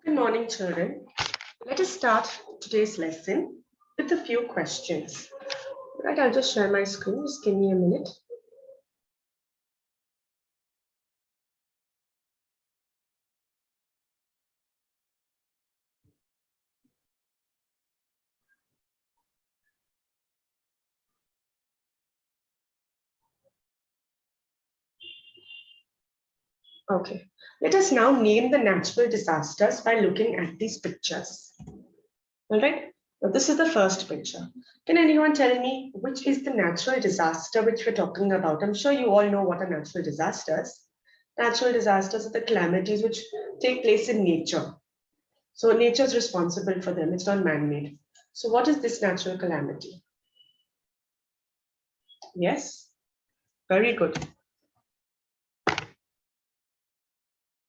Good morning, children. Let us start today's lesson with a few questions. Right, I'll just share my screen. Just give me a minute. Okay, let us now name the natural disasters by looking at these pictures. All right, now this is the first picture. Can anyone tell me which is the natural disaster which we're talking about? I'm sure you all know what are natural disasters. Natural disasters are the calamities which take place in nature. So nature is responsible for them. It's not man-made. So what is this natural calamity? Yes, very good.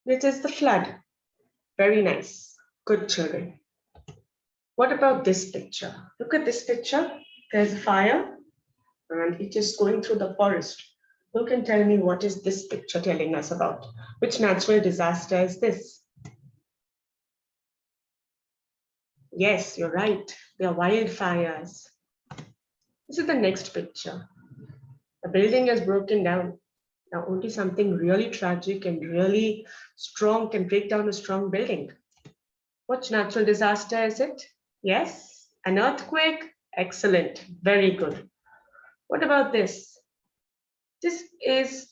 It is the flood. Very nice. Good children. What about this picture? Look at this picture. There's a fire and it is going through the forest. Who can tell me what is this picture telling us about? Which natural disaster is this? Yes, you're right. They are wildfires. This is the next picture. The building has broken down. Now, only something really tragic and really strong can break down a strong building. What natural disaster is it? Yes, an earthquake. Excellent, very good. What about this? This is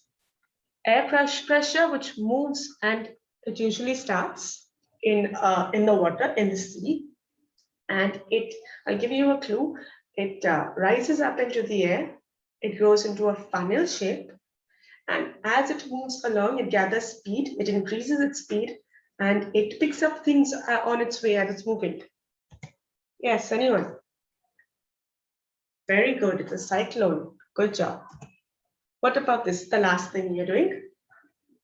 air pressure which moves and it usually starts in the water, in the sea. And I'll give you a clue. It rises up into the air. It goes into a funnel shape. And as it moves along, it gathers speed, it increases its speed, and it picks up things on its way as it's moving. Yes, anyone? Very good, it's a cyclone. Good job. What about this? The last thing you're doing?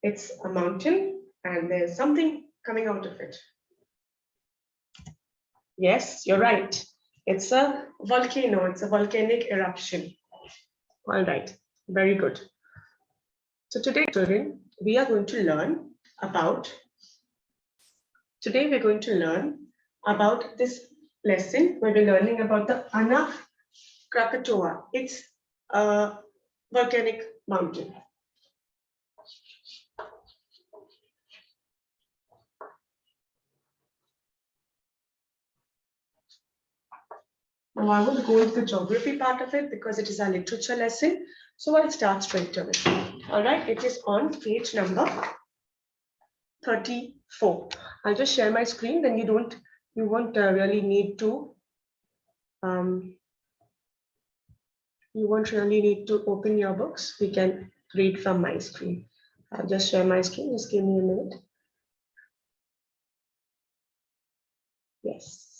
It's a mountain, and there's something coming out of it. Yes, you're right. It's a volcano, it's a volcanic eruption. All right, very good. So today, children, we are going to learn about this lesson where we're learning about the Anak Krakatoa. It's a volcanic mountain. Now I won't go into the geography part of it because it is our literature lesson. So I'll start straight away. All right, it is on page number 34. I'll just share my screen, then you won't really need to open your books. We can read from my screen. I'll just share my screen. Just give me a minute. Yes.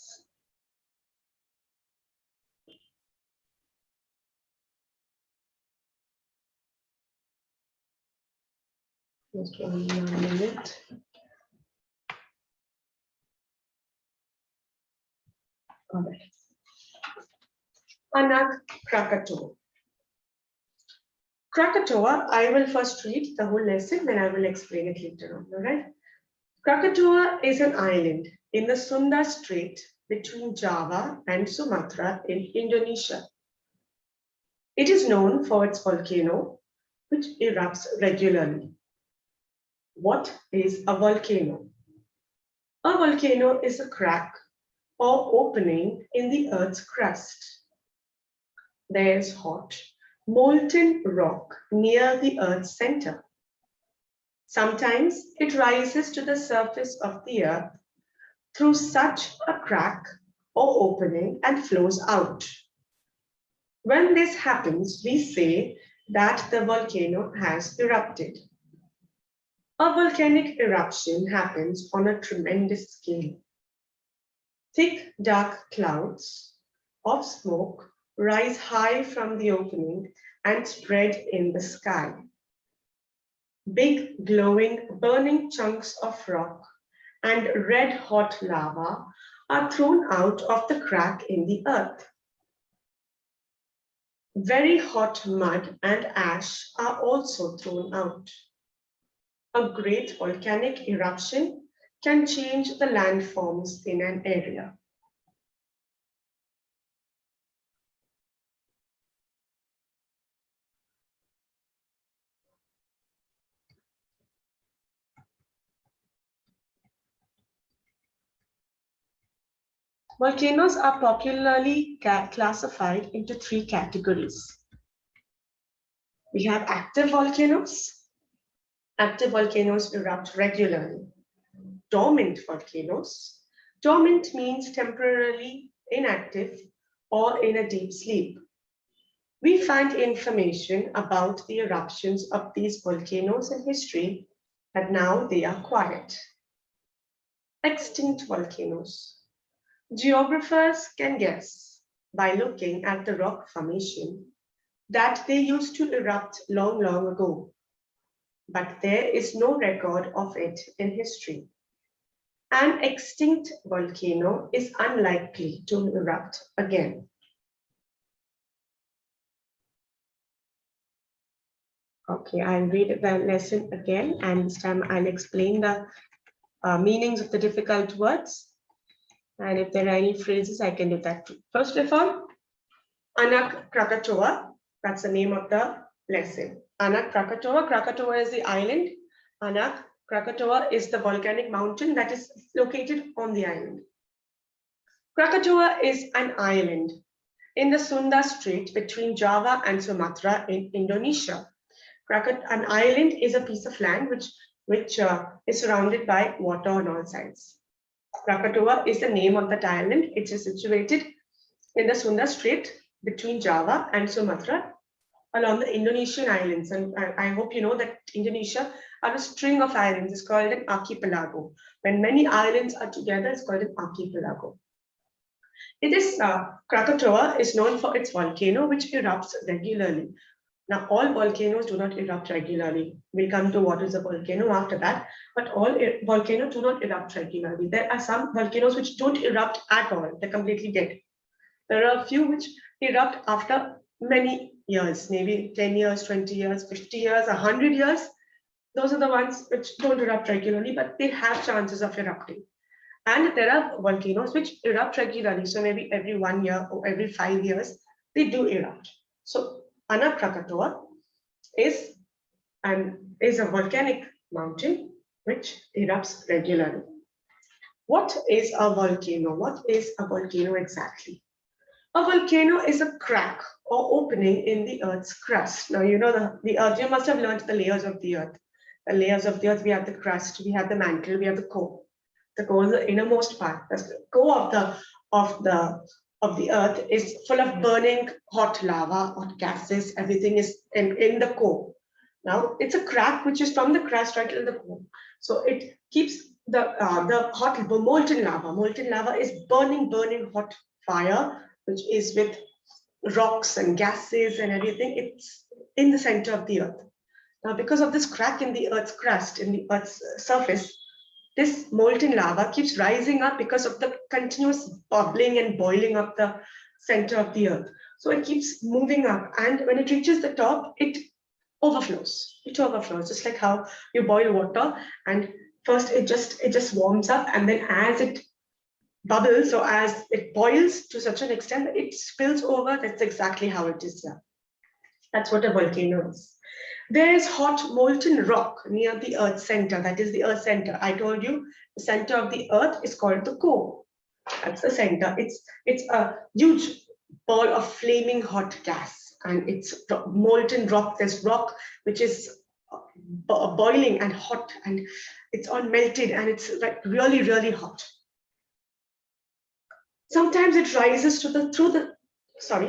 Just 1 minute. All right. Anak Krakatoa. Krakatoa, I will first read the whole lesson, then I will explain it later on. All right. Krakatoa is an island in the Sunda Strait between Java and Sumatra in Indonesia. It is known for its volcano, which erupts regularly. What is a volcano? A volcano is a crack or opening in the Earth's crust. There's hot, molten rock near the Earth's center. Sometimes it rises to the surface of the Earth through such a crack or opening and flows out. When this happens, we say that the volcano has erupted. A volcanic eruption happens on a tremendous scale. Thick, dark clouds of smoke rise high from the opening and spread in the sky. Big, glowing, burning chunks of rock and red-hot lava are thrown out of the crack in the earth. Very hot mud and ash are also thrown out. A great volcanic eruption can change the landforms in an area. Volcanoes are popularly classified into 3 categories. We have active volcanoes. Active volcanoes erupt regularly. Dormant volcanoes. Dormant means temporarily inactive or in a deep sleep. We find information about the eruptions of these volcanoes in history, but now they are quiet. Extinct volcanoes. Geographers can guess by looking at the rock formation that they used to erupt long, long ago, but there is no record of it in history. An extinct volcano is unlikely to erupt again. Okay, I'll read the lesson again, and this time I'll explain the meanings of the difficult words. And if there are any phrases, I can do that too. First of all, Anak Krakatoa, that's the name of the lesson. Anak Krakatoa. Krakatoa is the island. Anak Krakatoa is the volcanic mountain that is located on the island. Krakatoa is an island in the Sunda Strait between Java and Sumatra in Indonesia. An island is a piece of land which is surrounded by water on all sides. Krakatoa is the name of that island. It is situated in the Sunda Strait between Java and Sumatra along the Indonesian islands. And I hope you know that Indonesia are a string of islands. It's called an archipelago. When many islands are together, it's called an archipelago. Krakatoa is known for its volcano, which erupts regularly. Now, all volcanoes do not erupt regularly. We'll come to what is a volcano after that, but all volcanoes do not erupt regularly. There are some volcanoes which don't erupt at all. They're completely dead. There are a few which erupt after many years, maybe 10 years, 20 years, 50 years, 100 years. Those are the ones which don't erupt regularly, but they have chances of erupting. And there are volcanoes which erupt regularly. So maybe every 1 year or every 5 years, they do erupt. So Anak Krakatoa is a volcanic mountain which erupts regularly. What is a volcano? What is a volcano exactly? A volcano is a crack or opening in the Earth's crust. Now, you know the Earth, you must have learned the layers of the Earth. The layers of the Earth, we have the crust, we have the mantle, we have the core. The core is the innermost part. The core of the Earth is full of burning hot lava, hot gases. Everything is in the core. Now, it's a crack which is from the crust right to the core. So it keeps the hot molten lava. Molten lava is burning hot fire, which is with rocks and gases and everything. It's in the center of the Earth. Now, because of this crack in the Earth's crust, in the Earth's surface, this molten lava keeps rising up because of the continuous bubbling and boiling of the center of the Earth. So it keeps moving up, and when it reaches the top, it overflows. It overflows, just like how you boil water, and first it just warms up, and then as it bubbles, or as it boils to such an extent that it spills over. That's exactly how it is here. That's what a volcano is. There is hot molten rock near the Earth's center. That is the Earth's center. I told you the center of the Earth is called the core. That's the center. It's a huge ball of flaming hot gas, and it's molten rock. There's rock which is boiling and hot, and it's all melted, and it's like really, really hot. Sometimes it rises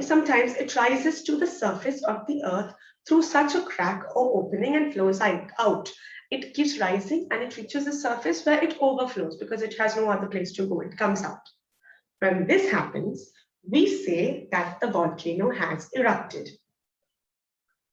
sometimes it rises to the surface of the Earth through such a crack or opening and flows out. It keeps rising and it reaches the surface where it overflows because it has no other place to go. It comes out. When this happens, we say that the volcano has erupted.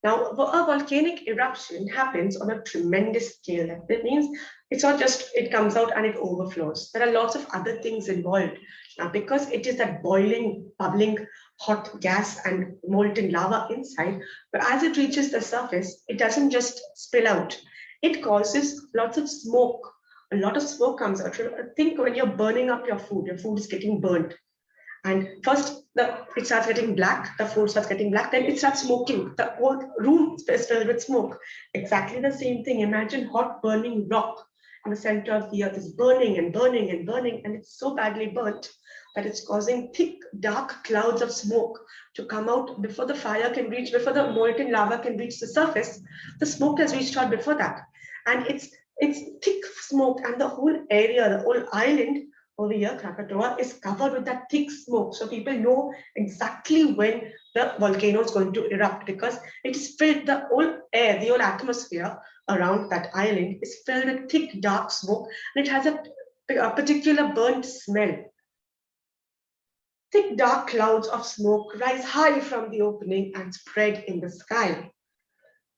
Now, a volcanic eruption happens on a tremendous scale. That means it's not just it comes out and it overflows. There are lots of other things involved. Now, because it is that boiling, bubbling, hot gas and molten lava inside, but as it reaches the surface, it doesn't just spill out. It causes lots of smoke, a lot of smoke comes out. Think when you're burning up your food is getting burnt. And first, it starts getting black, the food starts getting black, then it starts smoking. The whole room is filled with smoke. Exactly the same thing. Imagine hot burning rock in the center of the earth is burning and burning and burning, and it's so badly burnt that it's causing thick, dark clouds of smoke to come out before the fire can reach, before the molten lava can reach the surface. The smoke has reached out before that. And it's thick smoke, and the whole area, the whole island over here, Krakatoa, is covered with that thick smoke. So people know exactly when the volcano is going to erupt, because it is filled, the whole air, the whole atmosphere around that island is filled with thick, dark smoke, and it has a particular burnt smell. Thick, dark clouds of smoke rise high from the opening and spread in the sky.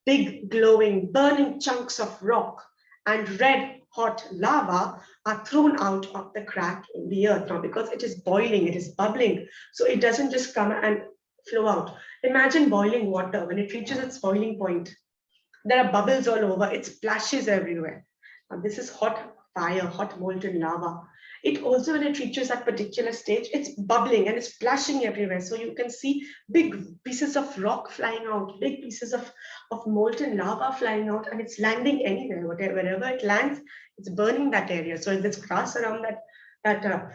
Big, glowing, burning chunks of rock and red hot lava are thrown out of the crack in the earth. Now, because it is boiling, it is bubbling, so it doesn't just come and flow out. Imagine boiling water. When it reaches its boiling point, there are bubbles all over, it splashes everywhere. Now, this is hot fire, hot molten lava. It also, when it reaches that particular stage, it's bubbling and it's splashing everywhere. So you can see big pieces of rock flying out, big pieces of molten lava flying out, and it's landing anywhere. Wherever it lands, it's burning that area. So if there's grass around that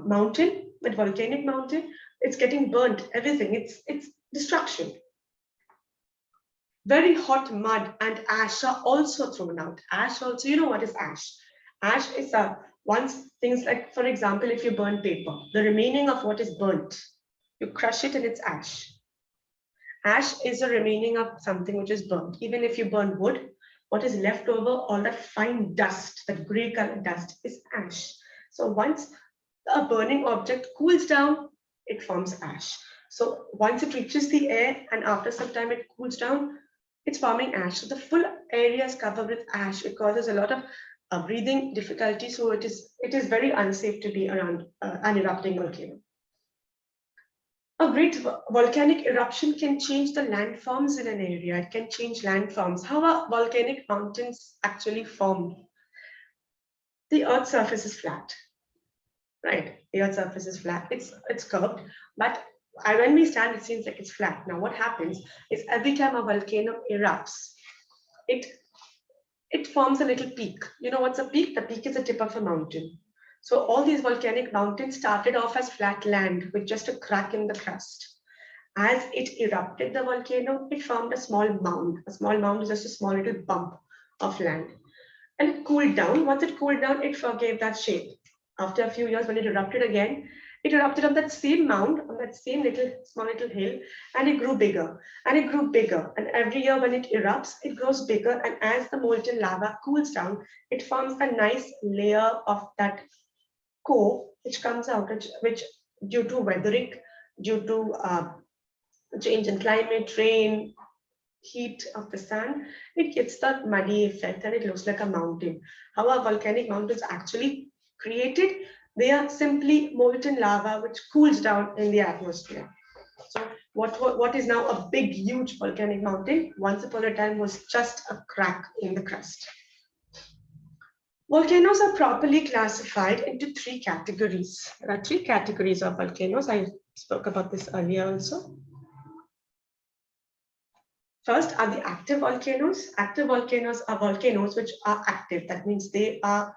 mountain, that volcanic mountain, it's getting burnt, everything. It's destruction. Very hot mud and ash are also thrown out. Ash also, you know what is ash? Ash is once things like, for example, if you burn paper, the remaining of what is burnt, you crush it and it's ash. Ash is the remaining of something which is burnt. Even if you burn wood, what is left over, all that fine dust, that gray color dust, is ash. So once a burning object cools down, it forms ash. So once it reaches the air and after some time it cools down, it's forming ash. So the full area is covered with ash. It causes a lot of breathing difficulty. So it is very unsafe to be around an erupting volcano. A great volcanic eruption can change the landforms in an area. It can change landforms. How are volcanic mountains actually formed? The Earth's surface is flat, right? The Earth's surface is flat. It's curved, but when we stand, it seems like it's flat. Now, what happens is every time a volcano erupts, it forms a little peak. You know what's a peak? The peak is the tip of a mountain. So all these volcanic mountains started off as flat land with just a crack in the crust. As it erupted the volcano, it formed a small mound. A small mound is just a small little bump of land. And it cooled down. Once it cooled down, it forgave that shape. After a few years, when it erupted again, it erupted on that same mound, on that same small little hill, and it grew bigger, and it grew bigger. And every year when it erupts, it grows bigger. And as the molten lava cools down, it forms a nice layer of that core, which comes out, which due to weathering, due to change in climate, rain, heat of the sun, it gets that muddy effect and it looks like a mountain. How are volcanic mountains actually created? They are simply molten lava which cools down in the atmosphere. So what is now a big, huge volcanic mountain, once upon a time was just a crack in the crust. Volcanoes are properly classified into 3 categories. There are 3 categories of volcanoes. I spoke about this earlier also. First are the active volcanoes. Active volcanoes are volcanoes which are active. That means they are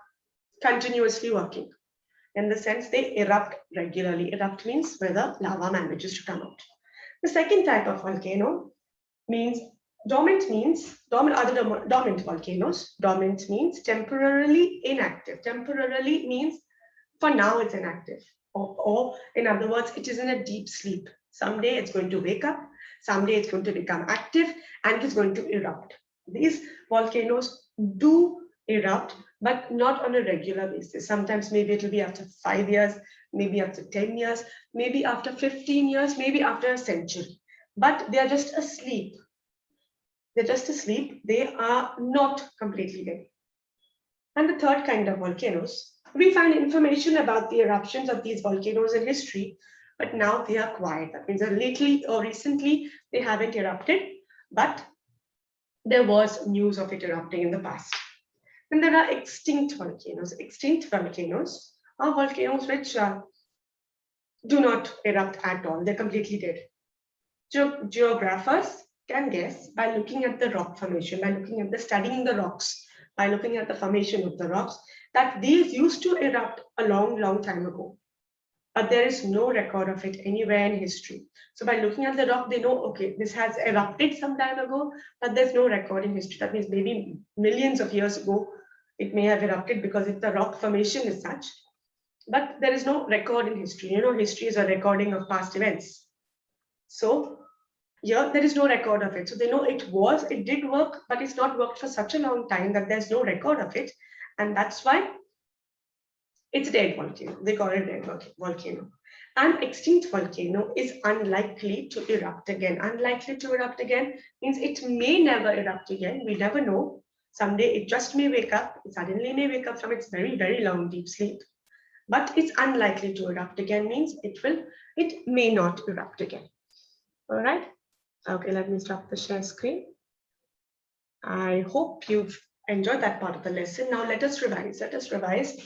continuously working. In the sense they erupt regularly. Erupt means where the lava manages to come out. The second type of volcano means dormant volcanoes. Dormant means temporarily inactive. Temporarily means for now it's inactive. Or in other words, it is in a deep sleep. Someday it's going to wake up, someday it's going to become active, and it's going to erupt. These volcanoes do erupt, but not on a regular basis. Sometimes maybe it'll be after 5 years, maybe after 10 years, maybe after 15 years, maybe after a century. But they are just asleep. They're just asleep. They are not completely dead. And the third kind of volcanoes, we find information about the eruptions of these volcanoes in history, but now they are quiet. That means that lately or recently they haven't erupted, but there was news of it erupting in the past. And there are extinct volcanoes. Extinct volcanoes are volcanoes which do not erupt at all. They're completely dead. Geographers can guess by looking at the rock formation, by looking at the studying the rocks, by looking at the formation of the rocks, that these used to erupt a long, long time ago. But there is no record of it anywhere in history. So by looking at the rock, they know, okay, this has erupted some time ago, but there's no record in history. That means maybe millions of years ago, it may have erupted because if the rock formation is such, but there is no record in history. You know, history is a recording of past events. So here, there is no record of it. So they know it did work, but it's not worked for such a long time that there's no record of it. And that's why it's a dead volcano. They call it dead volcano. An extinct volcano is unlikely to erupt again. Unlikely to erupt again means it may never erupt again. We never know. Someday it just may wake up. It suddenly may wake up from its very, very long deep sleep. But it's unlikely to erupt again means it may not erupt again. All right. Okay, let me stop the share screen. I hope you've enjoyed that part of the lesson. Now let us revise. Let us revise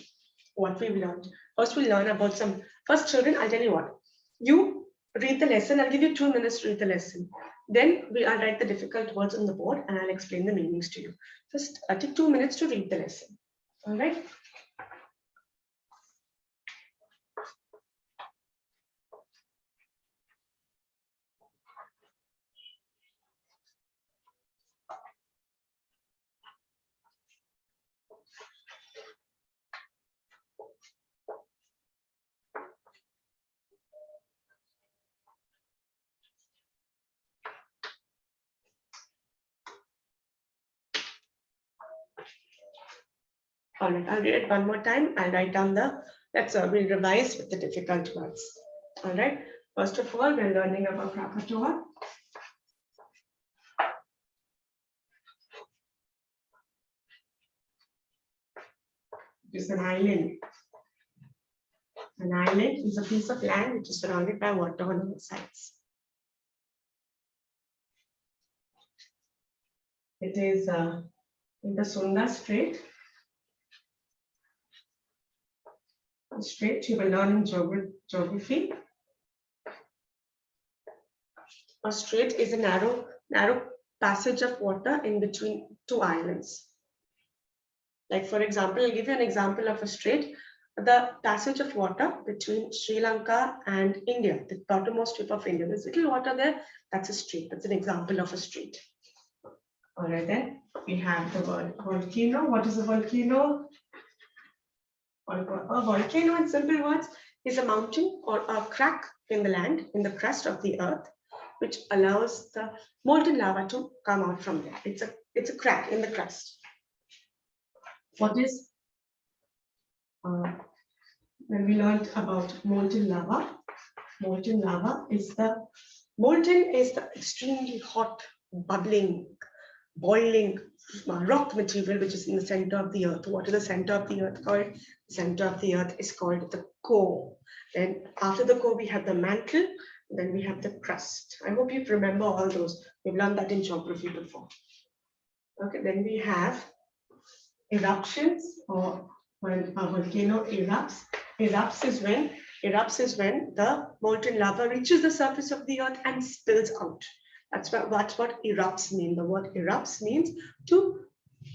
what we've learned. First, we'll learn about first children, I'll tell you what. You read the lesson, I'll give you 2 minutes to read the lesson. Then I'll write the difficult words on the board and I'll explain the meanings to you. Just take 2 minutes to read the lesson. All right. All right, I'll read it one more time. I'll write down we'll revise with the difficult words. All right. First of all, we're learning about Krakatoa. It is an island. An island is a piece of land which is surrounded by water on all sides. It is in the Sunda Strait. Strait you will learn in geography. A strait is a narrow passage of water in between 2 islands. Like for example, I'll give you an example of a strait. The passage of water between Sri Lanka and India, the bottommost tip of India. There's little water there. That's a strait. That's an example of a strait. All right, then we have the word volcano. What is a volcano? A volcano, in simple words, is a mountain or a crack in the land, in the crust of the earth, which allows the molten lava to come out from there. It's a crack in the crust. What is when we learned about molten lava? Molten is the extremely hot, bubbling, boiling rock material which is in the center of the earth. What is the center of the earth called? The center of the earth is called the core. Then after the core we have the mantle, then we have the crust. I hope you remember all those. We've learned that in geography before. Okay, then we have eruptions, or when a volcano erupts. Erupts is when the molten lava reaches the surface of the earth and spills out. That's what erupts mean. The word erupts means to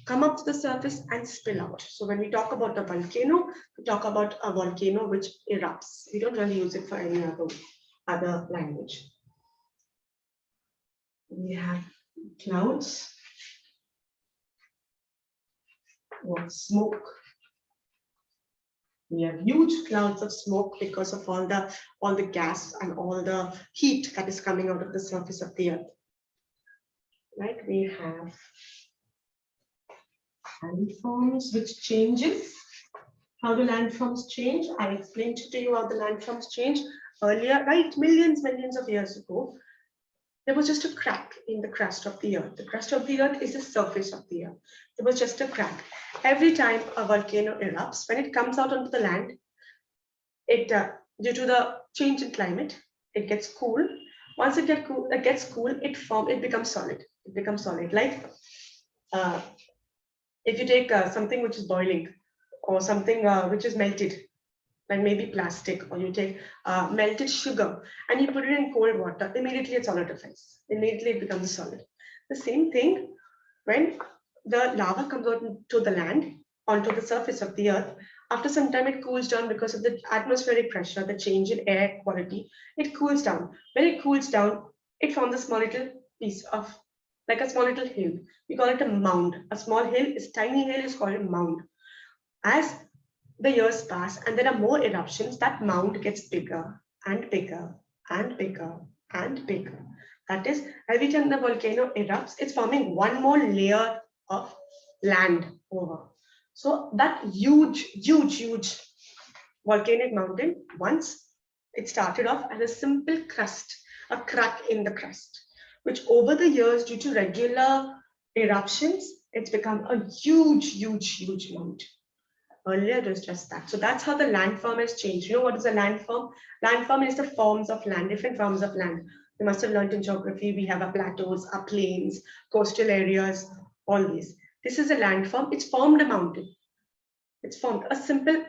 come up to the surface and spill out. So when we talk about a volcano, we talk about a volcano which erupts. We don't really use it for any other language. We have clouds or smoke. We have huge clouds of smoke because of all the gas and all the heat that is coming out of the surface of the earth. Right? We have landforms which changes. How do landforms change? I explained to you how the landforms change earlier, right? Millions of years ago. There was just a crack in the crust of the earth. The crust of the earth is the surface of the earth. There was just a crack. Every time a volcano erupts, when it comes out onto the land, due to the change in climate, it gets cool. Once it gets cool, it becomes solid. It becomes solid, like If you take something which is boiling or something which is melted, like maybe plastic, or you take melted sugar and you put it in cold water, immediately it solidifies. Immediately it becomes solid. The same thing when the lava comes out to the land, onto the surface of the earth, after some time it cools down because of the atmospheric pressure, the change in air quality, it cools down. When it cools down, it forms a small little piece of, like a small little hill. We call it a mound. A small hill is tiny hill is called a mound. As the years pass and there are more eruptions, that mound gets bigger and bigger and bigger and bigger. That is, every time the volcano erupts, it's forming one more layer of land over. So that huge volcanic mountain, once it started off as a simple crust, a crack in the crust, which over the years, due to regular eruptions, it's become a huge mountain. Earlier it was just that. So that's how the landform has changed. You know what is a landform? Landform is the forms of land, different forms of land. You must have learned in geography, we have our plateaus, our plains, coastal areas, all these. This is a landform. It's formed a mountain. It's formed a simple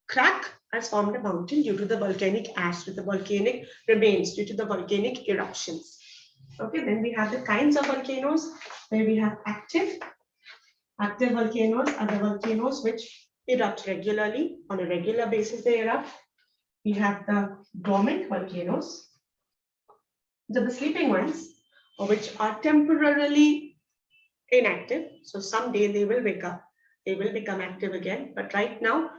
crack has formed a mountain due to the volcanic ash, with the volcanic remains, due to the volcanic eruptions. Okay, then we have the kinds of volcanoes, where we have active. Active volcanoes are the volcanoes which erupt regularly, on a regular basis they erupt. We have the dormant volcanoes, the sleeping ones, which are temporarily inactive. So someday they will wake up, they will become active again, but right now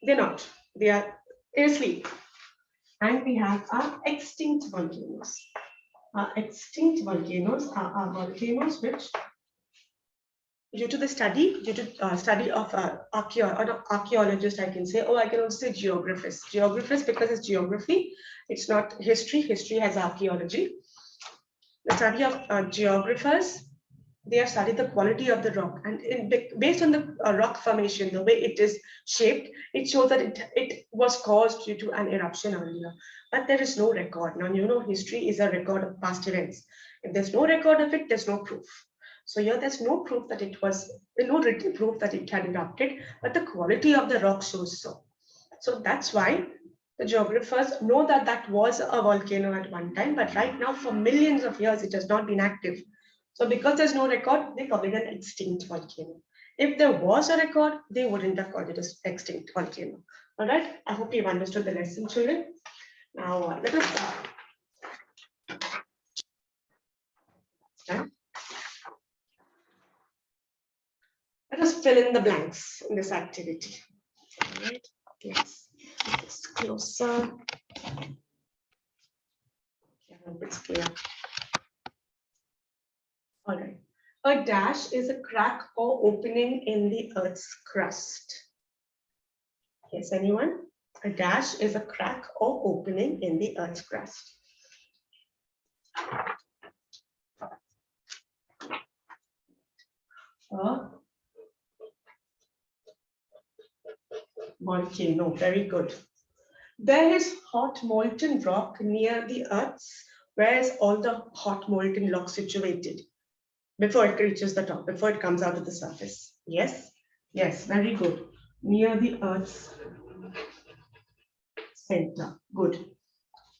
they're not, they are asleep. And we have our extinct volcanoes. Our extinct volcanoes are our volcanoes which, due to the study, study of archaeologists, I can say, or I can also say geographers. Geographers, because it's geography, it's not history. History has archaeology. The study of geographers, they have studied the quality of the rock, and based on the rock formation, the way it is shaped, it shows that it was caused due to an eruption earlier. But there is no record. Now, you know, history is a record of past events. If there's no record of it, there's no proof. So here there's no proof that it was, no written proof that it had erupted, but the quality of the rock shows so. So that's why the geographers know that that was a volcano at one time, but right now for millions of years it has not been active. So because there's no record, they call it an extinct volcano. If there was a record, they wouldn't have called it an extinct volcano. All right, I hope you've understood the lesson, children. Now let us let us fill in the blanks in this activity. All right, let's get this closer. Okay, I hope it's clear. All right. A dash is a crack or opening in the Earth's crust. Yes, anyone? A dash is a crack or opening in the Earth's crust. A volcano, very good. There is hot molten rock near the Earth's. Where is all the hot molten rock situated? Before it reaches the top, before it comes out of the surface. Yes, yes, very good. Near the Earth's center. Good.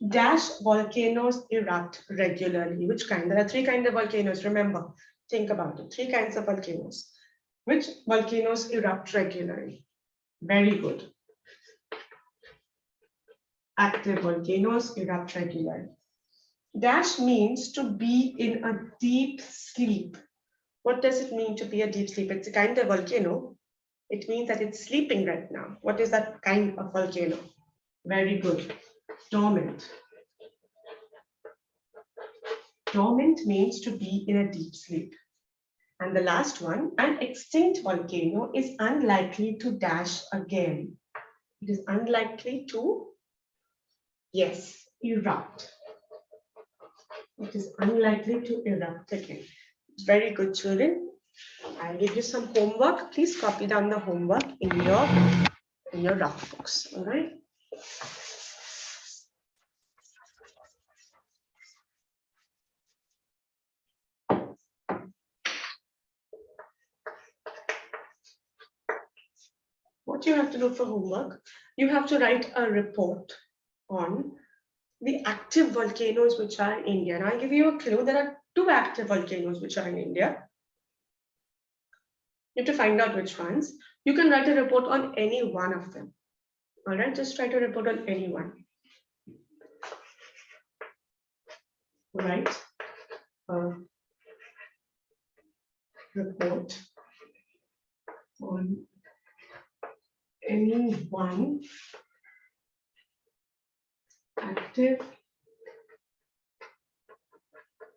Dash volcanoes erupt regularly. Which kind? There are three kinds of volcanoes. Remember, think about it. Three kinds of volcanoes. Which volcanoes erupt regularly? Very good. Active volcanoes erupt regularly. Dash means to be in a deep sleep. What does it mean to be a deep sleep? It's a kind of volcano. It means that it's sleeping right now. What is that kind of volcano? Very good. Dormant. Dormant means to be in a deep sleep. And the last one, an extinct volcano is unlikely to dash again. It is unlikely to, yes, erupt. It is unlikely to erupt again. Very good, children. I'll give you some homework. Please copy down the homework in your rough books. All right. what you have to do for homework, you have to write a report on the active volcanoes which are in India. And I'll give you a clue. There are 2 active volcanoes which are in India. You have to find out which ones. You can write a report on any one of them. All right, just write a report on any one. Write a report on any one active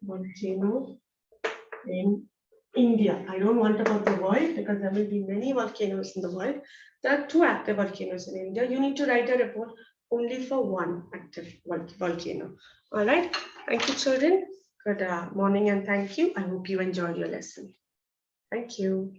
volcano in India. I don't want about the world because there will be many volcanoes in the world. There are 2 active volcanoes in India. You need to write a report only for one active volcano. All right. Thank you, children. Good morning and thank you. I hope you enjoyed your lesson. Thank you.